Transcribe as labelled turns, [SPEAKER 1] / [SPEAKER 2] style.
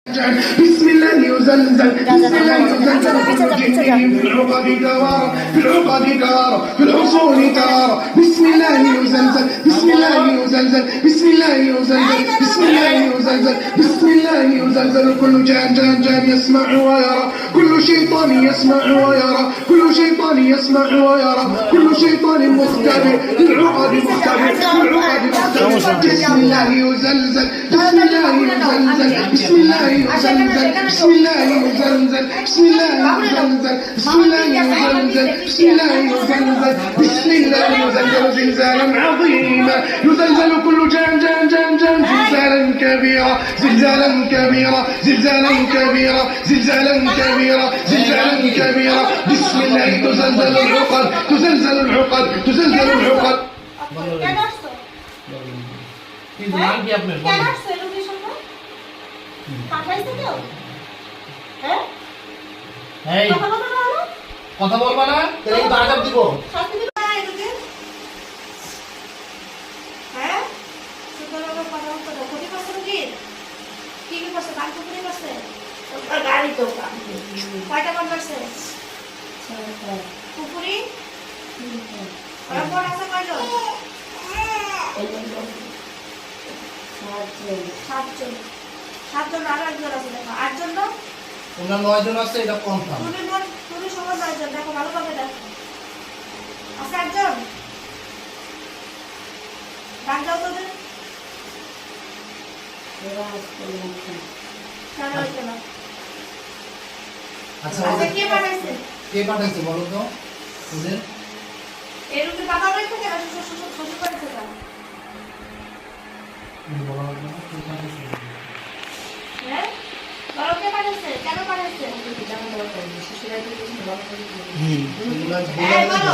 [SPEAKER 1] بسم الله يزلزل بسم الله يزلزل في العقد توارى في العقد توارى في الحصون توارى بسم الله يزلزل بسم الله يزلزل بسم الله يزلزل بسم الله يزلزل بسم الله يزلزل كل جان يسمع ويرى كل شيطان يسمع ويرى كل شيطان يسمع ويرى كل شيطان مختبئ العقد مختبئ العقد مختبئ بسم الله يزلزل بسم الله يزلزل بسم الله يزلزل بسم الله يزلزل بسم الله يزلزل بسم الله يزلزل بسم الله يزلزل بسم الله يزلزل زلزالا عظيما يزلزل كل جان زلزالا كبيرا زلزالا كبيرا زلزالا كبيرا زلزالا كبيرا زلزالا كبيرا بسم الله تزلزل العقد تزلزل العقد تزلزل العقد
[SPEAKER 2] কথা বলবা না তাহলে এই বাজার দিব
[SPEAKER 3] হ্যাঁ সুতরাং কথা বলতে ক্ষতি করছে কি কি কি করছে বাকি করে করছে ওটা গাড়ি তো কয়টা কাম করছে পুকুরি আর কোন আছে কয়জন সাতজন আর একজন আছে দেখো আটজন না
[SPEAKER 2] ওনার 9 জন আছে এটা কনফার্ম
[SPEAKER 3] তুমি সবার 9 জন দেখো ভালোভাবে দেখো আছে একজন ডাক দাও তো দেন আচ্ছা কে পাঠাইছে
[SPEAKER 2] বলো তো ওদের
[SPEAKER 3] এর উপরে বাবা নাই থাকে না শ্বশুর বাড়ি থেকে হ্যাঁ বলো কে পাঠাইছে কেন পাঠাইছে জানা দরকার শ্বশুর বাড়ি থেকে বলো